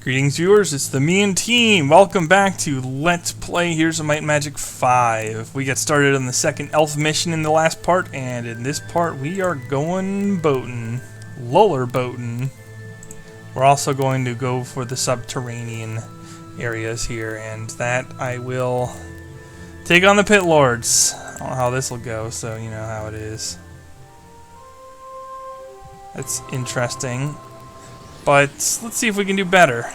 Greetings viewers, it's the me and team. Welcome back to Let's Play Here's a Might and Magic 5. We got started on the second elf mission in the last part, and in this part we are going boating. Luller boating. We're also going to go for the subterranean areas here, and that I will take on the Pit Lords. I don't know how this will go, so you know how it is. That's interesting. But let's see if we can do better.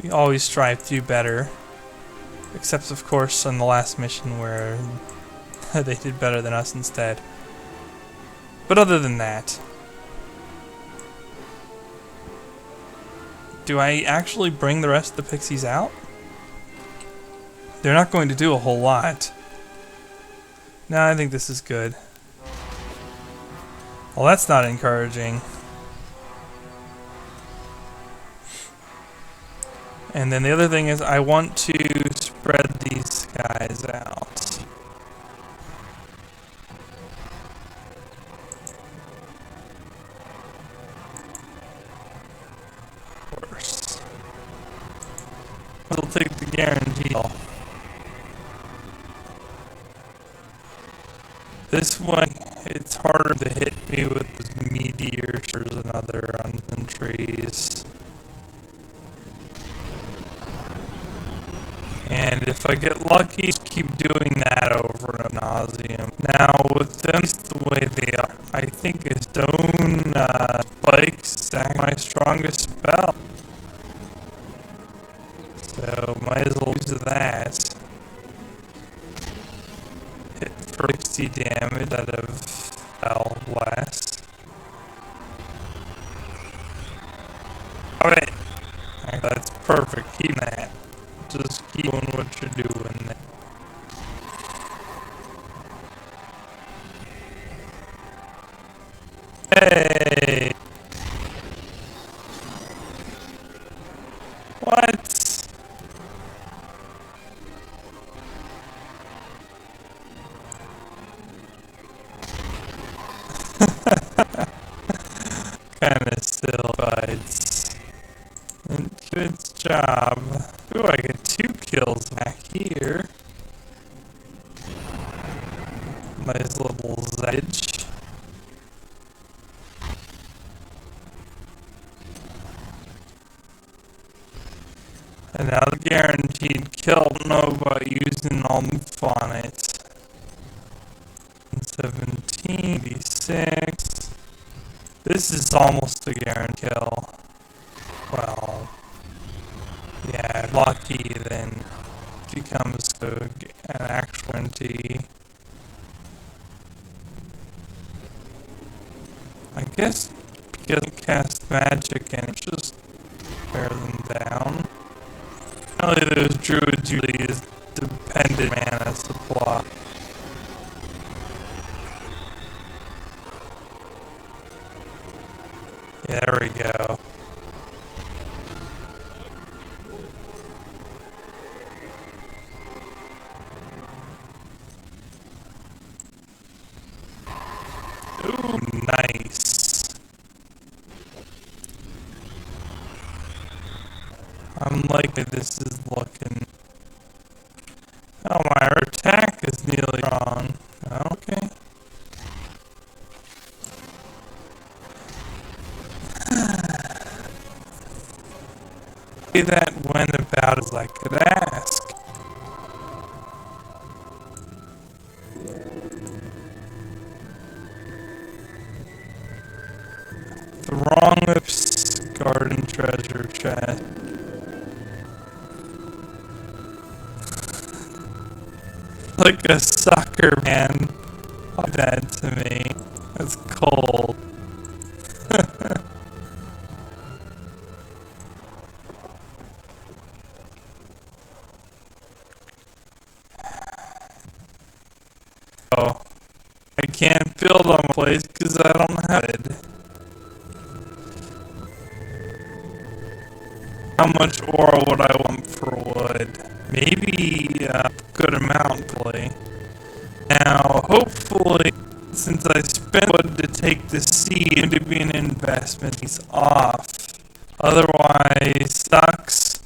We always strive to do better. Except, of course, on the last mission where they did better than us instead. But other than that... Do I actually bring the rest of the pixies out? They're not going to do a whole lot. No, I think this is good. Well, that's not encouraging. And then the other thing is I want to spread these guys out. Of course. We'll take the guarantee. This one, it's harder to hit me with those meteors and other uneven trees. And if I get lucky, just keep doing that over and nauseam. Now, with them the way they are, I think a stone spikes is my strongest spell. So, might as well use that. Hit for 60 damage out of spell blast. Alright. That's perfect. Keep that. Just keep doing what you're doing. Hey! What? Kinda still bites. Good job. Ooh, I get 2 kills back here. Nice little zedge. And now the guaranteed kill. I don't know about using Almf on it. 17, 86. This is almost a guaranteed kill. Well, yeah, lucky then becomes an actual guarantee. I guess because I cast magic and it just wear them down. Apparently those druids usually is dependent mana supply. Yeah, there we go. Ooh, nice. I'm liking this is looking. Oh, my attack is nearly wrong. Okay. That went about as I could ask. The wrong garden treasure chest. Like a sucker man. Like that to me. That's cold. Oh, I can't build on my place because I don't have it. How much ore would I want for wood? Maybe a good amount, probably. Now, hopefully, since I spent spend wood to take the seed to be an investment. He's off. Otherwise, sucks.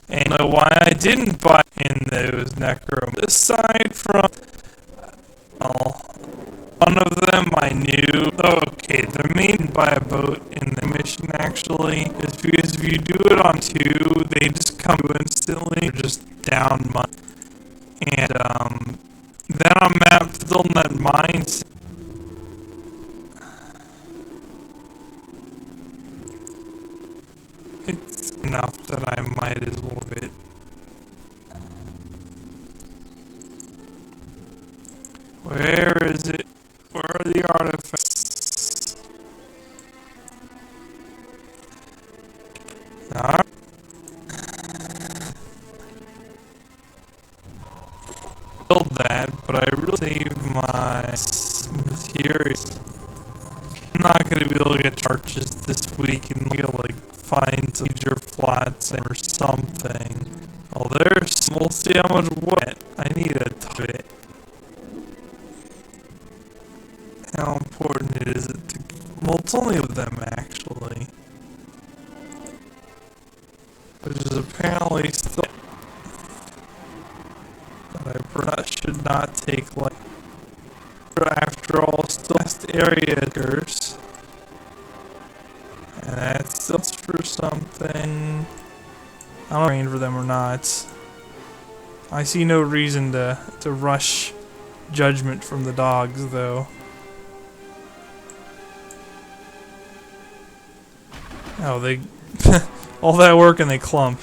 And you know why I didn't buy in those necrom. Aside from, well, one of them I knew. Okay, the main buy a boat in the mission actually is because if you do it on 2, they just come instantly. They're just down money. And then on map still in that mines. It's enough that I might as well bit. Where is it? Where are the artifacts? Ah. Build that, but I really save my materials. I'm not gonna be able to get charges this week and like find some major flats or something. Oh, we'll see how much wood I need a ton of it. How important is it to... Well, it's only of them, actually. Which is apparently still... That I should not take, like... After all, still last area occurs. And that's still for something... I don't know if I'm for them or not. I see no reason to rush judgment from the dogs, though. Oh, they... all that work and they clump.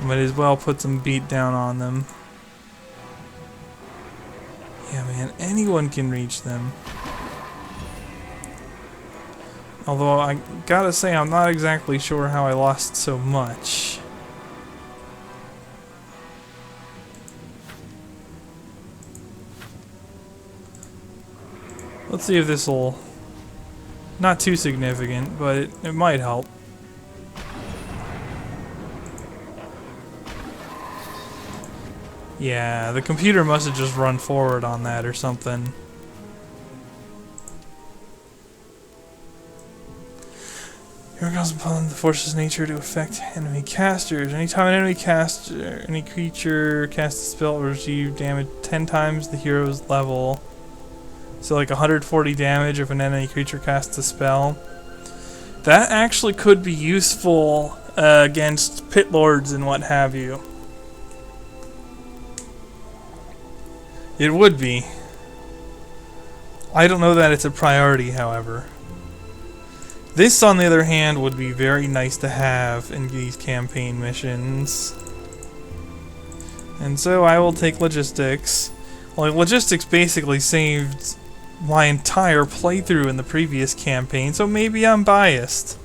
Might as well put some beat down on them. Yeah, man, anyone can reach them. Although, I gotta say, I'm not exactly sure how I lost so much. Let's see if this will... Not too significant, but it might help. Yeah, the computer must have just run forward on that or something. Here comes upon the forces of nature to affect enemy casters. Anytime an any creature casts a spell, will receive damage 10 times the hero's level. So like 140 damage if an enemy creature casts a spell. That actually could be useful against pit lords and what have you. It would be. I don't know that it's a priority, however. This, on the other hand, would be very nice to have in these campaign missions. And so I will take logistics. Well, logistics basically saved my entire playthrough in the previous campaign, so maybe I'm biased.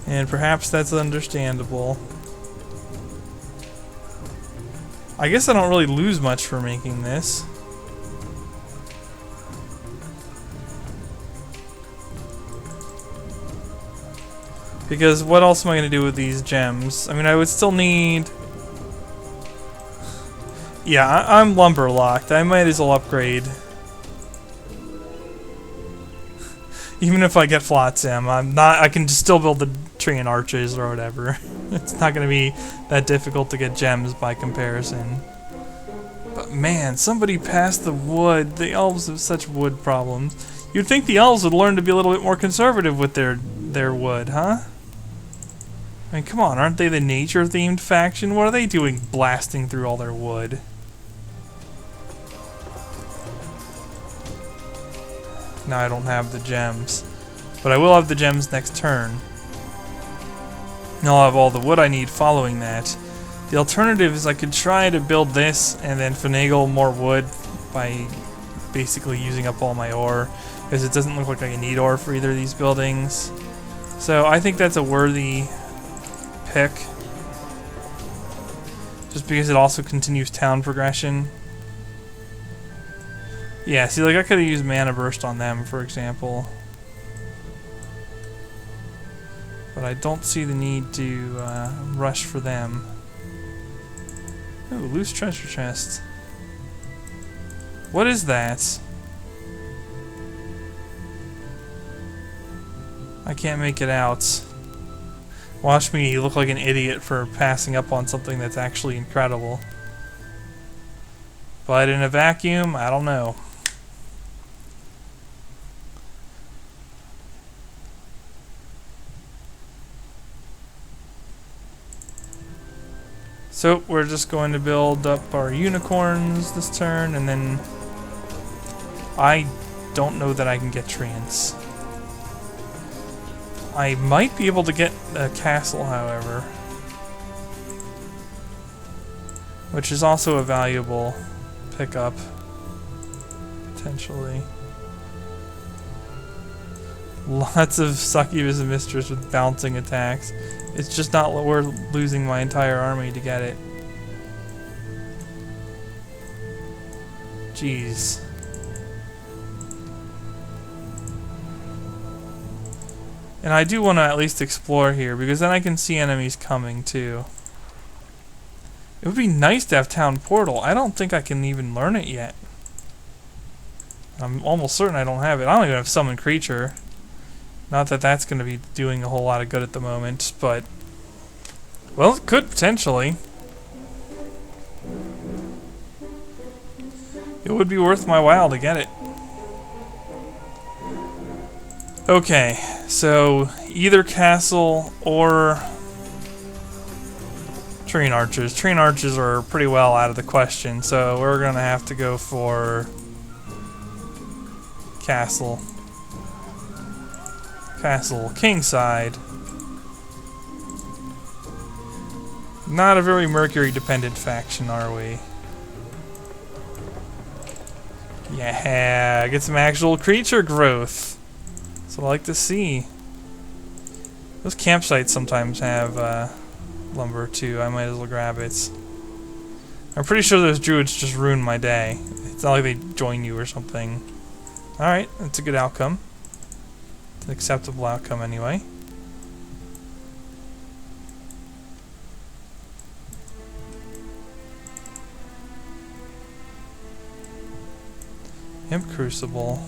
And perhaps that's understandable. I guess I don't really lose much for making this. Because what else am I going to do with these gems? I mean, I would still need... Yeah, I'm lumber locked. I might as well upgrade. Even if I get Flotsam, I can still build the tree and arches or whatever. It's not going to be that difficult to get gems by comparison. But man, somebody passed the wood. The elves have such wood problems. You'd think the elves would learn to be a little bit more conservative with their wood, huh? I mean, come on, aren't they the nature-themed faction? What are they doing blasting through all their wood? Now I don't have the gems. But I will have the gems next turn. And I'll have all the wood I need following that. The alternative is I could try to build this and then finagle more wood by basically using up all my ore, because it doesn't look like I need ore for either of these buildings. So I think that's a worthy pick. Just because it also continues town progression. Yeah, see, like I could have used Mana Burst on them, for example. But I don't see the need to rush for them. Ooh, loose treasure chest. What is that? I can't make it out. Watch me look like an idiot for passing up on something that's actually incredible. But in a vacuum, I don't know. So we're just going to build up our unicorns this turn, and then I don't know that I can get treants. I might be able to get a castle, however, which is also a valuable pickup, potentially. Lots of succubus and mistress with bouncing attacks. It's just not worth losing my entire army to get it. Jeez. And I do want to at least explore here, because then I can see enemies coming too. It would be nice to have Town Portal. I don't think I can even learn it yet. I'm almost certain I don't have it. I don't even have Summon Creature. Not that that's going to be doing a whole lot of good at the moment, but... well, it could potentially. It would be worth my while to get it. Okay, so either castle or train archers. Train archers are pretty well out of the question, so we're going to have to go for castle. Castle, Kingside. Not a very Mercury-dependent faction, are we? Yeah, get some actual creature growth. That's what I like to see. Those campsites sometimes have lumber too. I might as well grab it. I'm pretty sure those druids just ruined my day. It's not like they join you or something. Alright, that's a good outcome. An acceptable outcome anyway. Imp Crucible.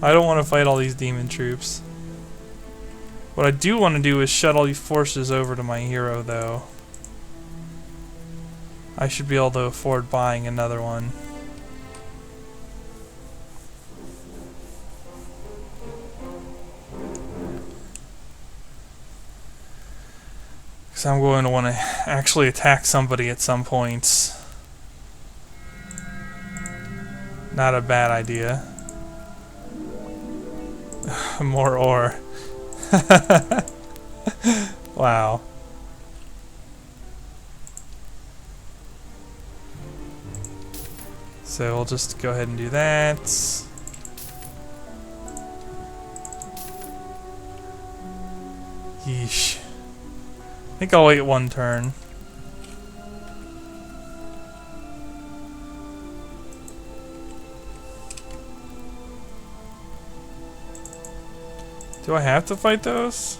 I don't want to fight all these demon troops. What I do want to do is shuttle these forces over to my hero, though. I should be able to afford buying another one. Because I'm going to want to actually attack somebody at some point. Not a bad idea. More ore. Wow. So we'll just go ahead and do that. Yeesh. I think I'll wait one turn. Do I have to fight those?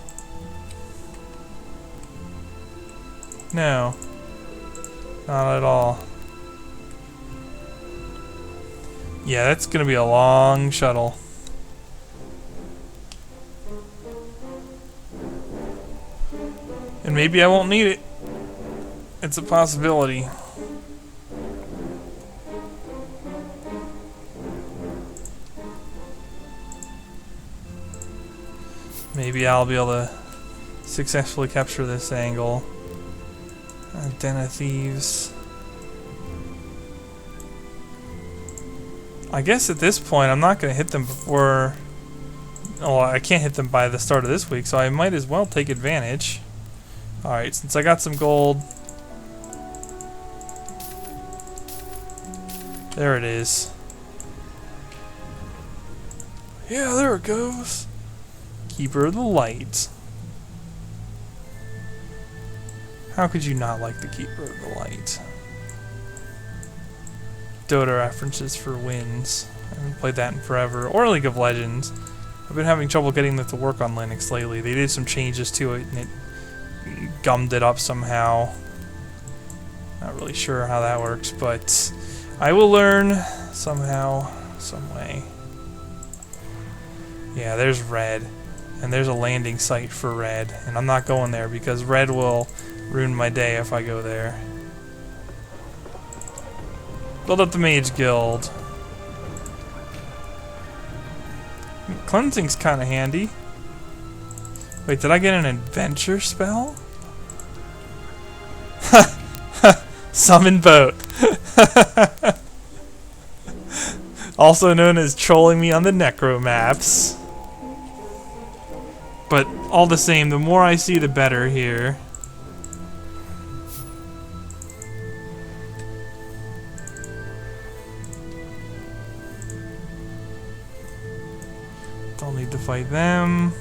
No. Not at all. Yeah, that's gonna be a long shuttle. And maybe I won't need it. It's a possibility. Maybe I'll be able to successfully capture this angle. Den of Thieves. I guess at this point I'm not going to hit them before... oh, I can't hit them by the start of this week, so I might as well take advantage. Alright, since I got some gold... there it is. Yeah, there it goes. Keeper of the Light. How could you not like the Keeper of the Light? Dota references for wins. I haven't played that in forever. Or League of Legends. I've been having trouble getting that to work on Linux lately. They did some changes to it and it gummed it up somehow. Not really sure how that works, but I will learn somehow, some way. Yeah, there's red. And there's a landing site for red. And I'm not going there because red will ruin my day if I go there. Build up the Mage Guild. Cleansing's kind of handy. Wait, did I get an adventure spell? Summon boat. Also known as trolling me on the necro maps. But all the same, the more I see the better here. Don't need to fight them.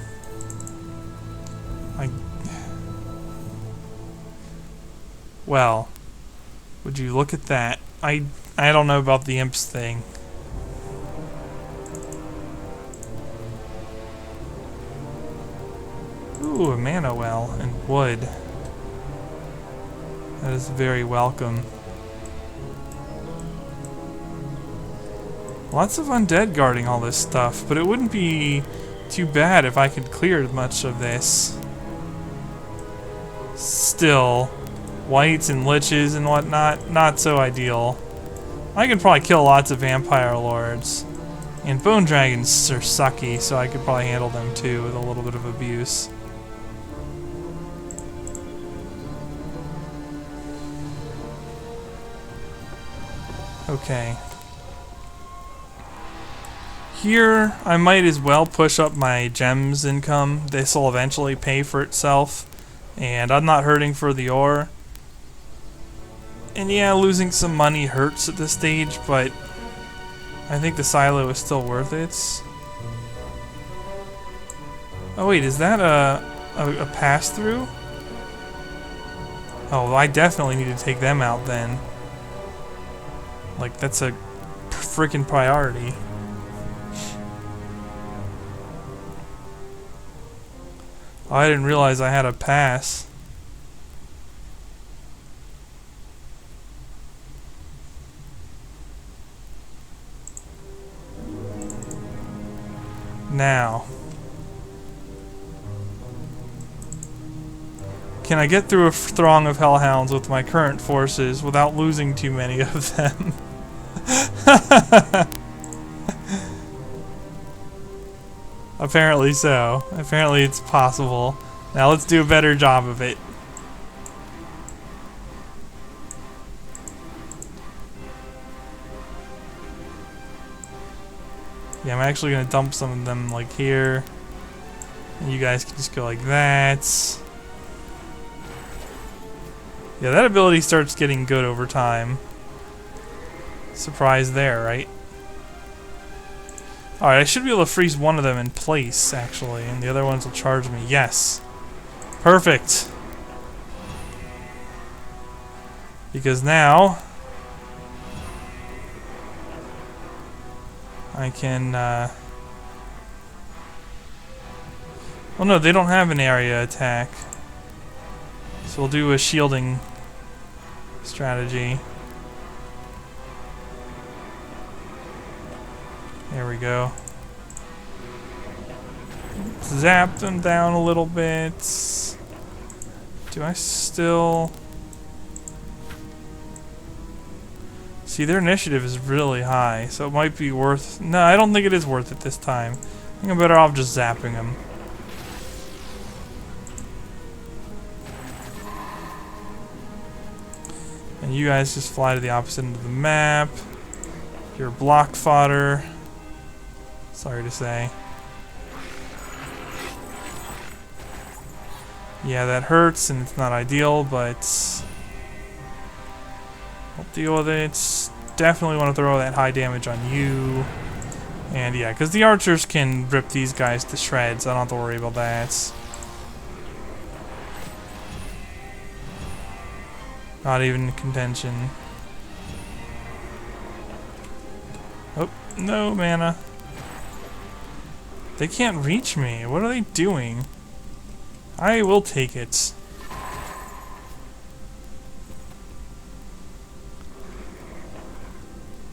Well, would you look at that? I don't know about the imps thing. Ooh, a mana well and wood. That is very welcome. Lots of undead guarding all this stuff, but it wouldn't be too bad if I could clear much of this. Still, whites and liches and whatnot, not so ideal. I could probably kill lots of vampire lords. And bone dragons are sucky, so I could probably handle them too with a little bit of abuse. Okay. Here, I might as well push up my gems income. This will eventually pay for itself. And I'm not hurting for the ore. And yeah, losing some money hurts at this stage, but I think the silo is still worth it. Oh wait, is that a pass-through? Oh, I definitely need to take them out then. Like, that's a freaking priority. Oh, I didn't realize I had a pass. Now, can I get through a throng of hellhounds with my current forces without losing too many of them? Apparently so. Apparently it's possible. Now let's do a better job of it. Yeah, I'm actually gonna dump some of them like here. And you guys can just go like that. Yeah, that ability starts getting good over time. Surprise there, right? Alright, I should be able to freeze one of them in place, actually, and the other ones will charge me. Yes. Perfect. Because now I can, well, no, they don't have an area attack. So we'll do a shielding strategy. There we go. Zap them down a little bit. Do I still... See, their initiative is really high, so it might be worth... No, I don't think it is worth it this time. I think I'm better off just zapping them. And you guys just fly to the opposite end of the map. You're block fodder. Sorry to say. Yeah, that hurts and it's not ideal, but I'll deal with it. Definitely want to throw that high damage on you. And yeah, because the archers can rip these guys to shreds. I don't have to worry about that. Not even in contention. Oh, No mana. They can't reach me. What are they doing? I will take it.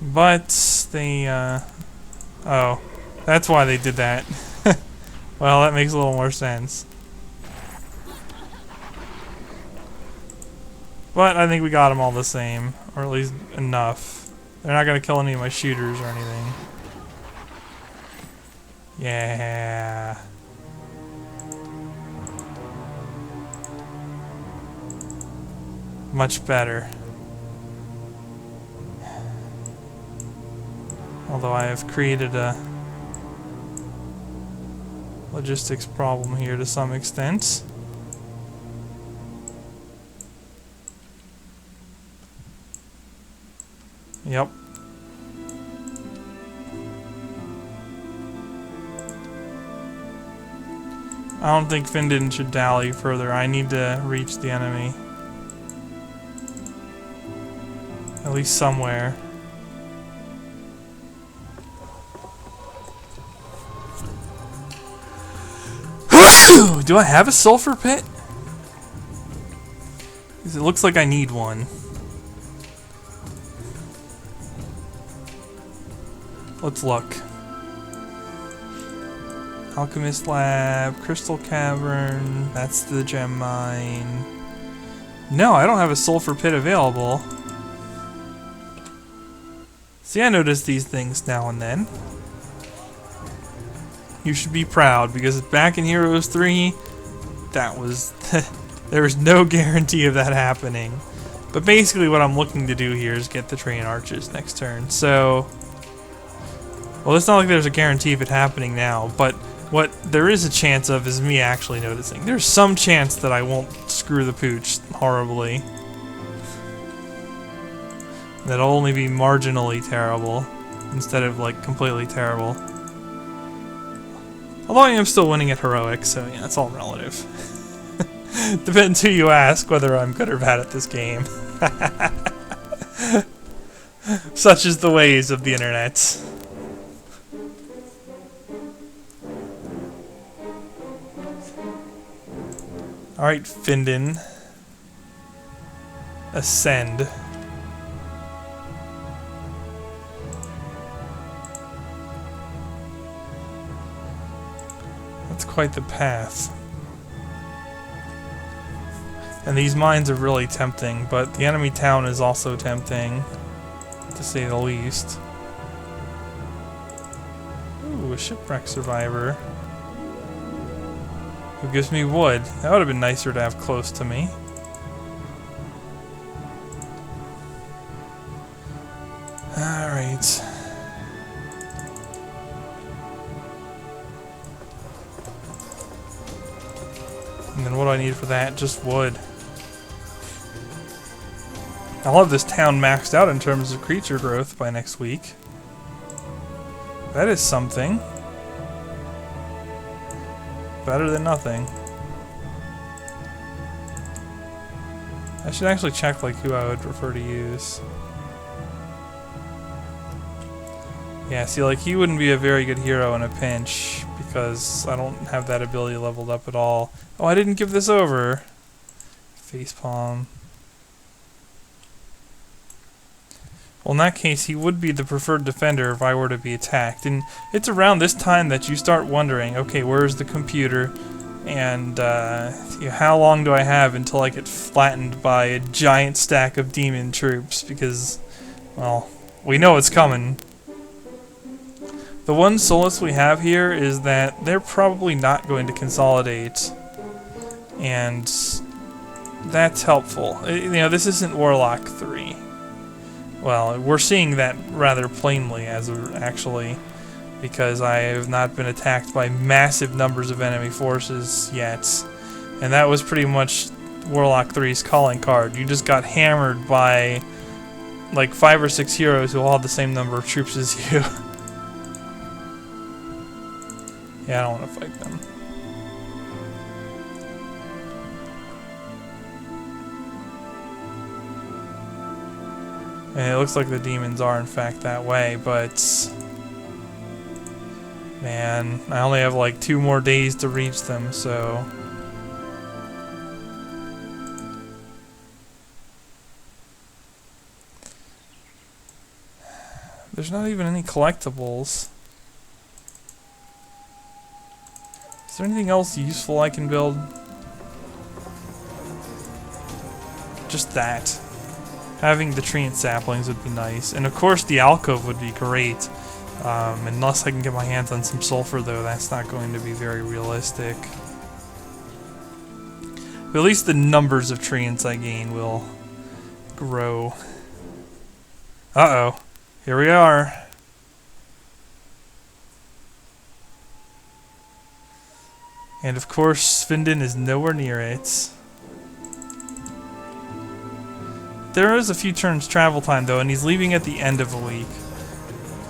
But they, oh, that's why they did that. Well, that makes a little more sense. But I think we got them all the same, or at least enough. They're not going to kill any of my shooters or anything. Yeah. Much better. Although I have created a logistics problem here to some extent. Yep. I don't think Findon should dally further. I need to reach the enemy. At least somewhere. Do I have a sulfur pit? Because it looks like I need one. Let's look. Alchemist Lab, Crystal Cavern, that's the gem mine. No, I don't have a sulfur pit available. See, I notice these things now and then. You should be proud, because back in Heroes 3, that was... there was no guarantee of that happening. But basically what I'm looking to do here is get the train arches next turn, so... Well, it's not like there's a guarantee of it happening now, but what there is a chance of is me actually noticing. There's some chance that I won't screw the pooch horribly. That'll only be marginally terrible, instead of, like, completely terrible. Although I am still winning at Heroic, so yeah, it's all relative. Depends who you ask whether I'm good or bad at this game. Such is the ways of the internet. Alright, Findon. Ascend. That's quite the path. And these mines are really tempting, but the enemy town is also tempting, to say the least. Ooh, a shipwreck survivor. Who gives me wood? That would have been nicer to have close to me. Alright. And then what do I need for that? Just wood. I'll have this town maxed out in terms of creature growth by next week. That is something. Better than nothing. I should actually check like who I would prefer to use. Yeah, see, like he wouldn't be a very good hero in a pinch because I don't have that ability leveled up at all. Oh, I didn't give this over. Facepalm. Well, in that case, he would be the preferred defender if I were to be attacked. And it's around this time that you start wondering, okay, where's the computer? And how long do I have until I get flattened by a giant stack of demon troops? Because, well, we know it's coming. The one solace we have here is that they're probably not going to consolidate. And that's helpful. You know, this isn't Warlock 3. Well, we're seeing that rather plainly, actually, because I have not been attacked by massive numbers of enemy forces yet. And that was pretty much Warlock 3's calling card. You just got hammered by like 5 or 6 heroes who all had the same number of troops as you. Yeah, I don't want to fight them. And it looks like the demons are in fact that way, but Man, I only have like 2 more days to reach them, so... There's not even any collectibles. Is there anything else useful I can build? Just that. Having the tree and saplings would be nice. And of course the alcove would be great. Unless I can get my hands on some sulfur though, that's not going to be very realistic. But at least the numbers of treants I gain will grow. Uh-oh. Here we are. And of course, Svindon is nowhere near it. There is a few turns travel time though, and he's leaving at the end of a week.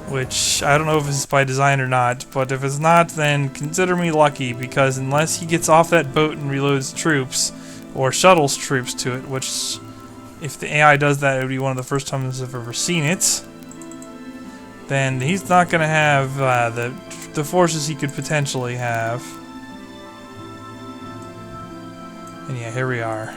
Which, I don't know if it's by design or not, but if it's not, then consider me lucky, because unless he gets off that boat and reloads troops, or shuttles troops to it, which, if the AI does that, it would be one of the first times I've ever seen it, then he's not going to have the forces he could potentially have. And yeah, here we are.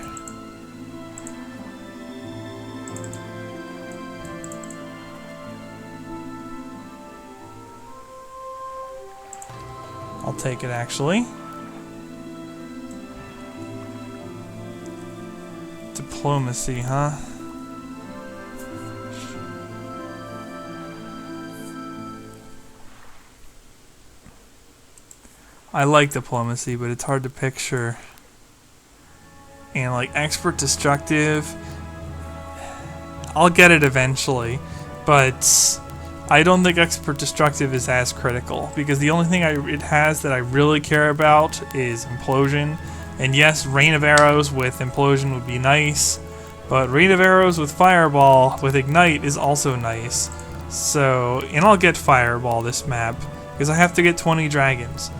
I'll take it, actually. Diplomacy, huh? I like diplomacy, but it's hard to picture. And like expert destructive, I'll get it eventually, but I don't think expert destructive is as critical, because the only thing it has that I really care about is implosion. And yes, rain of arrows with implosion would be nice, but rain of arrows with fireball with ignite is also nice. So, and I'll get fireball this map, because I have to get 20 dragons.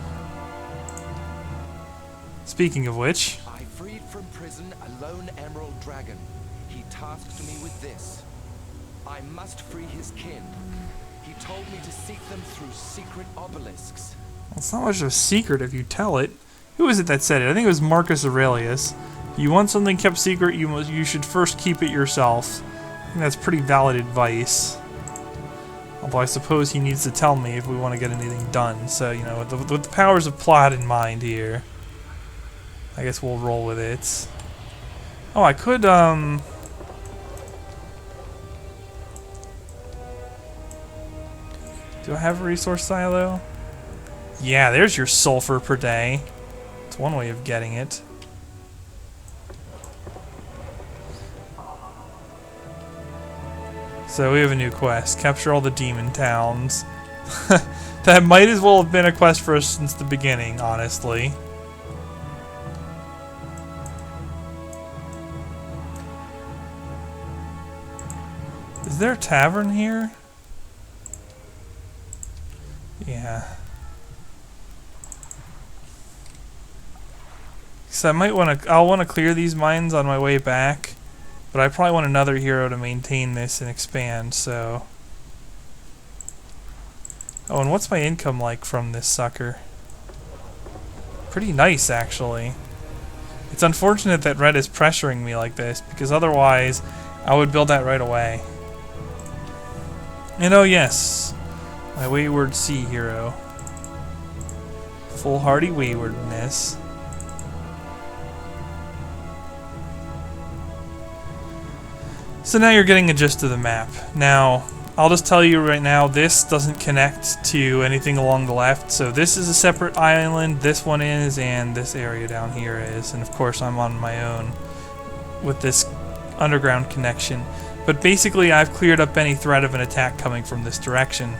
Speaking of which, I freed from prison a lone emerald dragon. He tasked me with this. I must free his kin. He told me to seek them through secret obelisks. Well, it's not much of a secret if you tell it. Who is it that said it? I think it was Marcus Aurelius. If you want something kept secret, you should first keep it yourself. I think that's pretty valid advice. Although I suppose he needs to tell me if we want to get anything done. So, you know, with the powers of plot in mind here, I guess we'll roll with it. Oh, I could, do I have a resource silo? Yeah, there's your sulfur per day. It's one way of getting it. So we have a new quest. Capture all the demon towns. That might as well have been a quest for us since the beginning, honestly. Is there a tavern here? Yeah. So I'll want to clear these mines on my way back, but I probably want another hero to maintain this and expand, so. Oh, and what's my income like from this sucker? Pretty nice, actually. It's unfortunate that Red is pressuring me like this, because otherwise I would build that right away. And oh yes, my wayward sea hero. Foolhardy waywardness. So now you're getting a gist of the map. Now, I'll just tell you right now, this doesn't connect to anything along the left. So this is a separate island, this one is, and this area down here is. And of course I'm on my own with this underground connection. But basically I've cleared up any threat of an attack coming from this direction.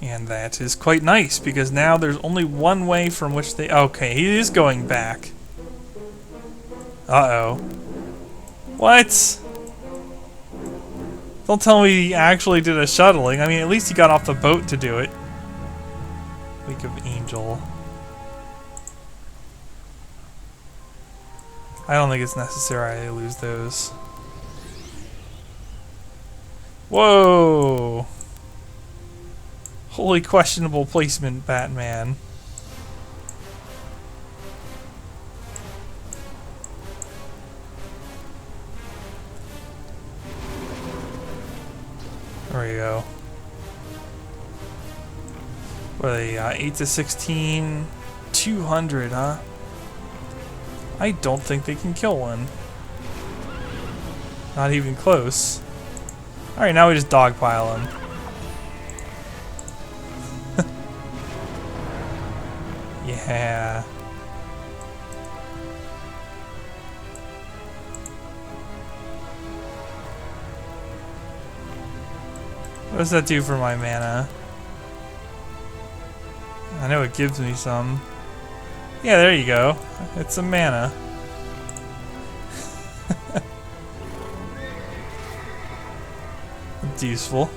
And that is quite nice, because now there's only one way from which they... Okay, he is going back. Uh-oh. What? Don't tell me he actually did a shuttling. I mean, at least he got off the boat to do it. Week of Angel. I don't think it's necessary I lose those. Whoa! Holy questionable placement, Batman. There we go. What are they, 8 to 16, 200, huh? I don't think they can kill one. Not even close. Alright, now we just dogpile him. Yeah. What does that do for my mana? I know it gives me some. Yeah, there you go. It's some mana. It's useful.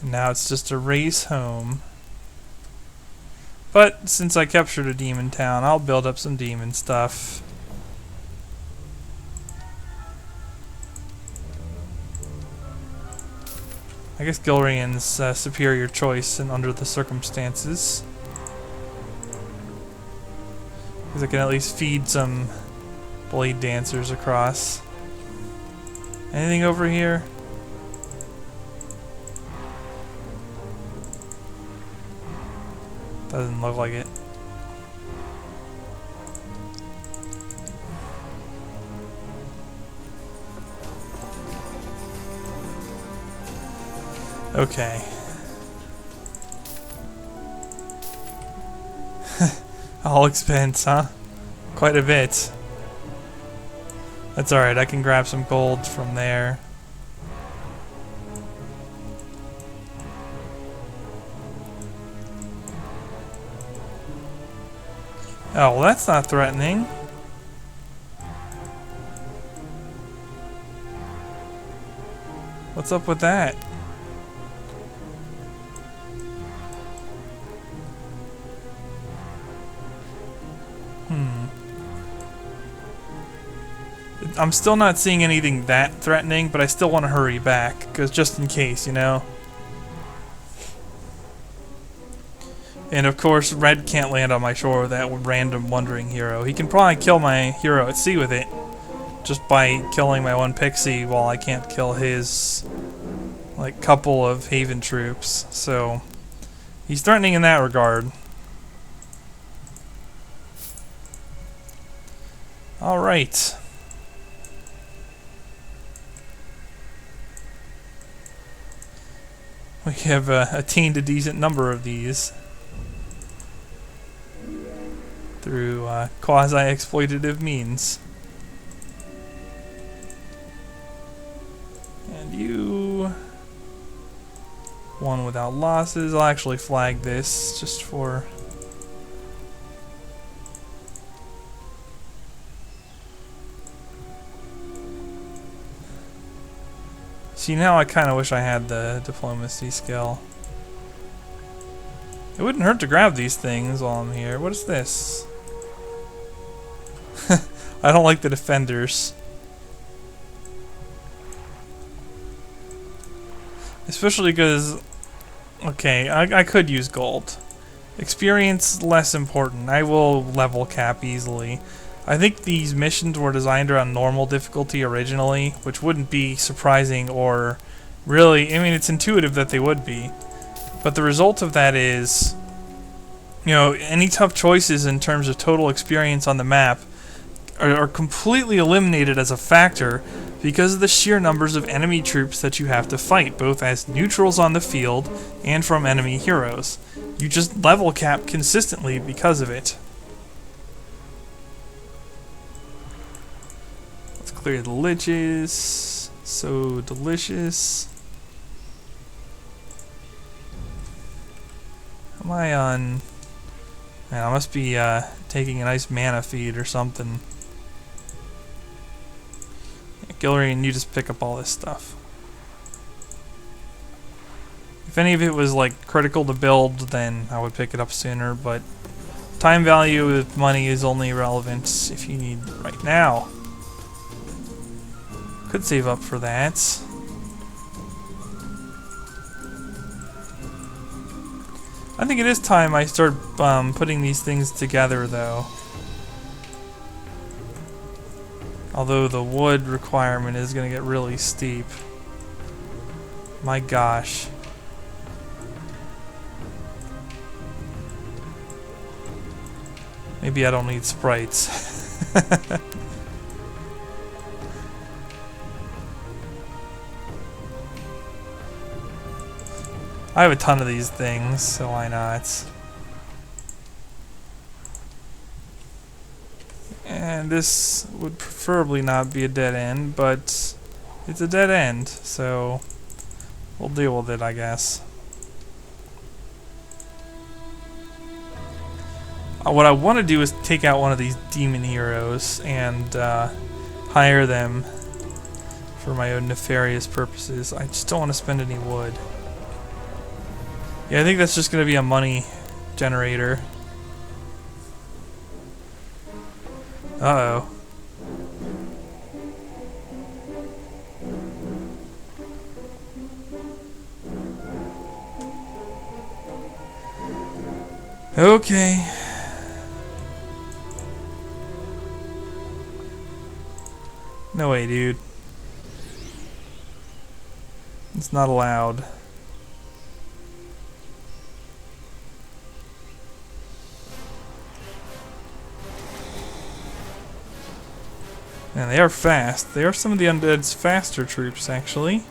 And now it's just a race home. But since I captured a demon town, I'll build up some demon stuff. I guess Gilrian's superior choice and under the circumstances. Because I can at least feed some blade dancers across. Anything over here? Doesn't look like it. Okay. All expense, huh? Quite a bit. That's alright, I can grab some gold from there. Oh, well that's not threatening. What's up with that? I'm still not seeing anything that threatening, but I still want to hurry back, because just in case, you know? And of course, Red can't land on my shore with that random wandering hero. He can probably kill my hero at sea with it, just by killing my one pixie while I can't kill his, like, couple of Haven troops. So, he's threatening in that regard. Alright. We have attained a decent number of these through quasi-exploitative means. And you... one without losses. I'll actually flag this just for... See, now I kind of wish I had the diplomacy skill. It wouldn't hurt to grab these things while I'm here. What is this? I don't like the defenders. Especially because... okay, I could use gold. Experience, less important. I will level cap easily. I think these missions were designed around normal difficulty originally, which wouldn't be surprising or really... I mean, it's intuitive that they would be. But the result of that is, you know, any tough choices in terms of total experience on the map are completely eliminated as a factor because of the sheer numbers of enemy troops that you have to fight, both as neutrals on the field and from enemy heroes. You just level cap consistently because of it. Clear the liches. So delicious. Am I on... man, I must be taking a nice mana feed or something. Yeah, Gilrian, you just pick up all this stuff. If any of it was like critical to build, then I would pick it up sooner, but time value with money is only relevant if you need right now. Could save up for that. I think it is time I start putting these things together, though. Although the wood requirement is going to get really steep. My gosh. Maybe I don't need sprites. I have a ton of these things, so why not? And this would preferably not be a dead end, but it's a dead end, so we'll deal with it, I guess. What I want to do is take out one of these demon heroes and hire them for my own nefarious purposes. I just don't want to spend any wood. Yeah, I think that's just going to be a money generator. Uh-oh. Okay. No way, dude. It's not allowed. And they are fast. They are some of the undead's faster troops, actually.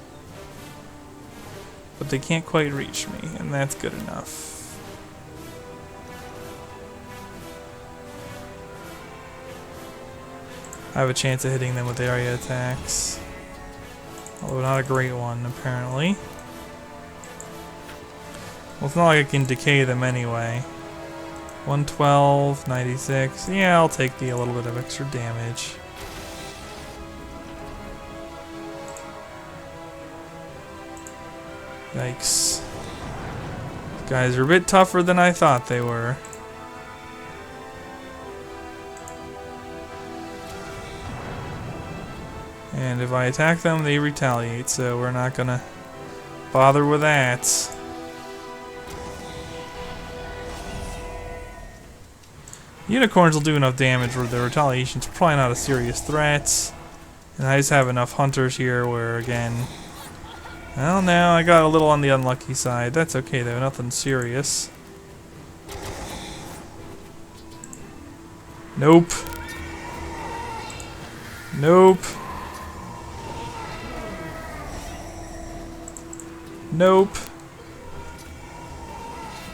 But they can't quite reach me, and that's good enough. I have a chance of hitting them with area attacks. Although not a great one, apparently. Well, it's not like I can decay them anyway. 112, 96. Yeah, I'll take a little bit of extra damage. Yikes. These guys are a bit tougher than I thought they were. And if I attack them, they retaliate, so we're not gonna bother with that. Unicorns will do enough damage where the retaliation's probably not a serious threat. And I just have enough hunters here where, again... Well, now I got a little on the unlucky side. That's okay, though. Nothing serious. Nope. Nope. Nope.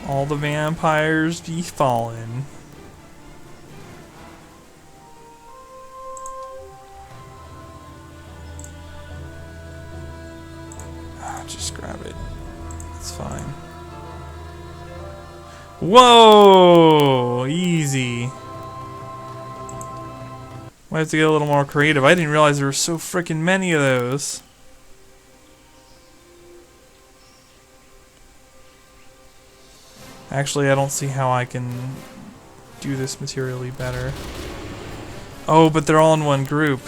All the vampires be fallen. Just grab it. It's fine. Whoa! Easy. Might have to get a little more creative. I didn't realize there were so freaking many of those. Actually, I don't see how I can do this materially better. Oh, but they're all in one group.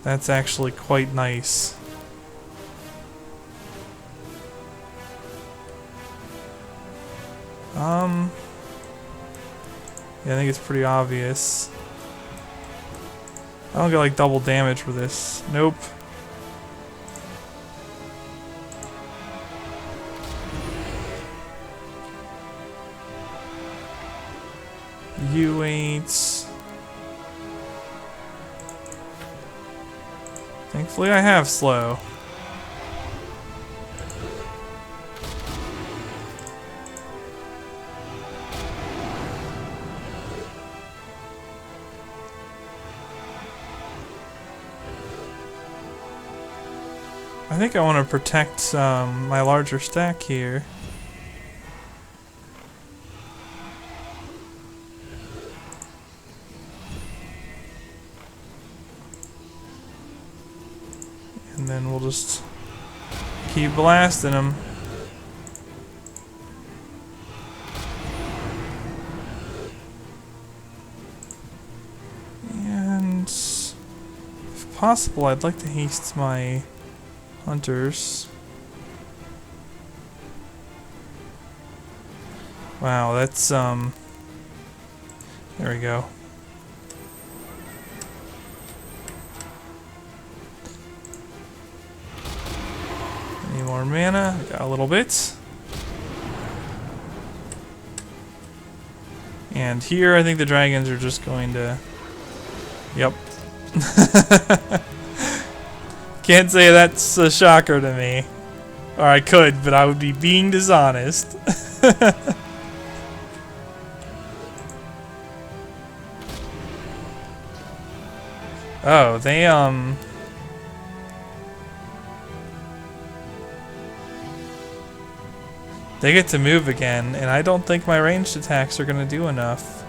That's actually quite nice. Yeah, I think it's pretty obvious. I don't get like double damage for this. Nope. You ain't. Thankfully I have slow. I think I want to protect my larger stack here. And then we'll just keep blasting them. And possible, I'd like to haste my hunters. Wow, that's, there we go. Any more mana? Got a little bit. And here, I think the dragons are just going to... Yep. Can't say that's a shocker to me. Or I could, but I would be being dishonest. Oh, they get to move again, and I don't think my ranged attacks are gonna do enough.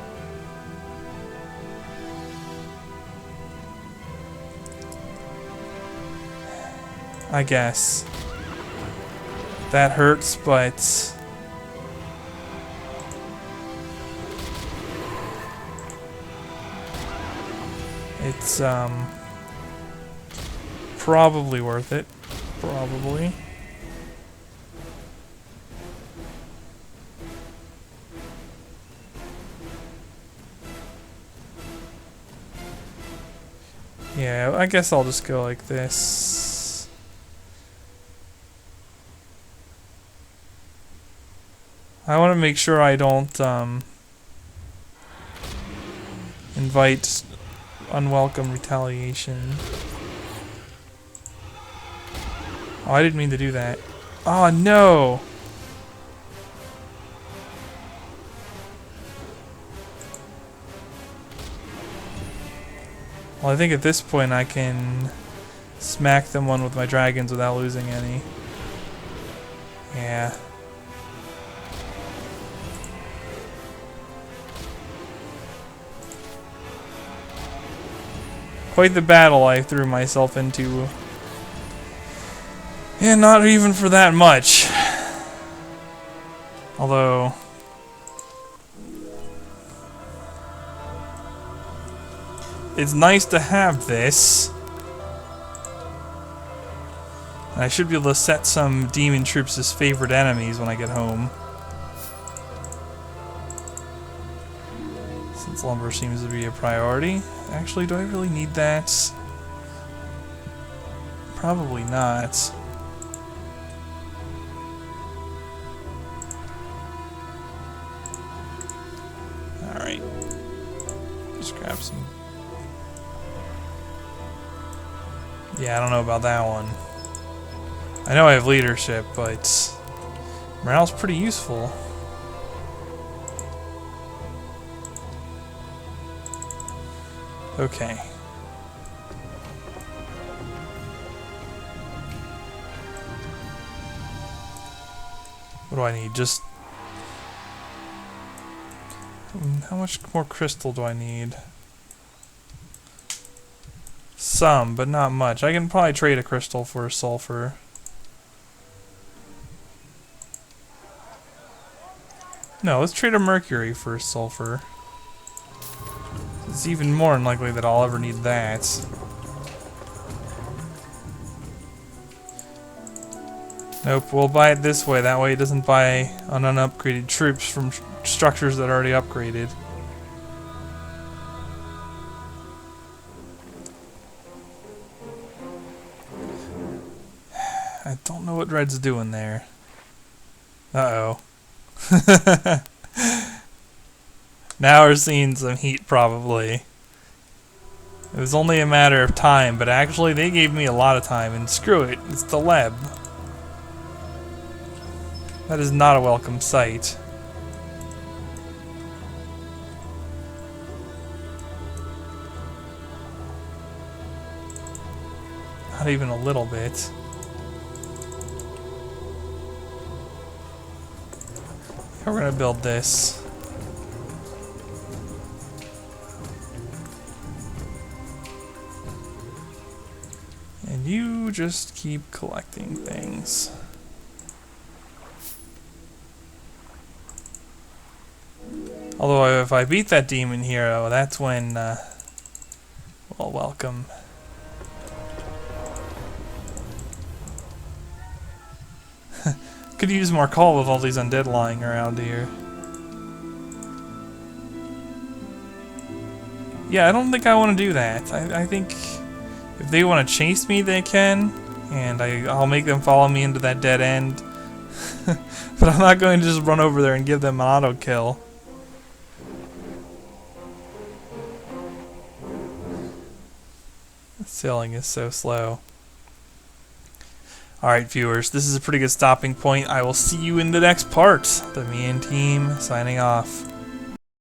I guess. That hurts, but... it's, probably worth it. Probably. Yeah, I guess I'll just go like this. I want to make sure I don't invite unwelcome retaliation. Oh, I didn't mean to do that. Oh, no! Well, I think at this point I can smack them one with my dragons without losing any. Yeah. Quite the battle I threw myself into. And not even for that much. Although... it's nice to have this. And I should be able to set some demon troops as favorite enemies when I get home. Since lumber seems to be a priority. Actually, do I really need that? Probably not. Alright. Just grab some. Yeah, I don't know about that one. I know I have leadership, but morale's pretty useful. Okay. What do I need? Just... how much more crystal do I need? Some, but not much. I can probably trade a crystal for a sulfur. No, let's trade a mercury for a sulfur. It's even more unlikely that I'll ever need that. Nope, we'll buy it this way. That way it doesn't buy on unupgraded troops from structures that are already upgraded. I don't know what Red's doing there. Uh-oh. Now we're seeing some heat, probably. It was only a matter of time, but actually they gave me a lot of time, and screw it, it's the Leb. That is not a welcome sight. Not even a little bit. We're gonna build this. And you just keep collecting things. Although if I beat that demon hero, that's when, well, welcome Could use more call with all these undead lying around here. Yeah, I don't think I want to do that. I think if they want to chase me, they can, and I'll make them follow me into that dead end. But I'm not going to just run over there and give them an auto kill. Sailing is so slow. Alright, viewers, this is a pretty good stopping point. I will see you in the next part. The Me and Team signing off.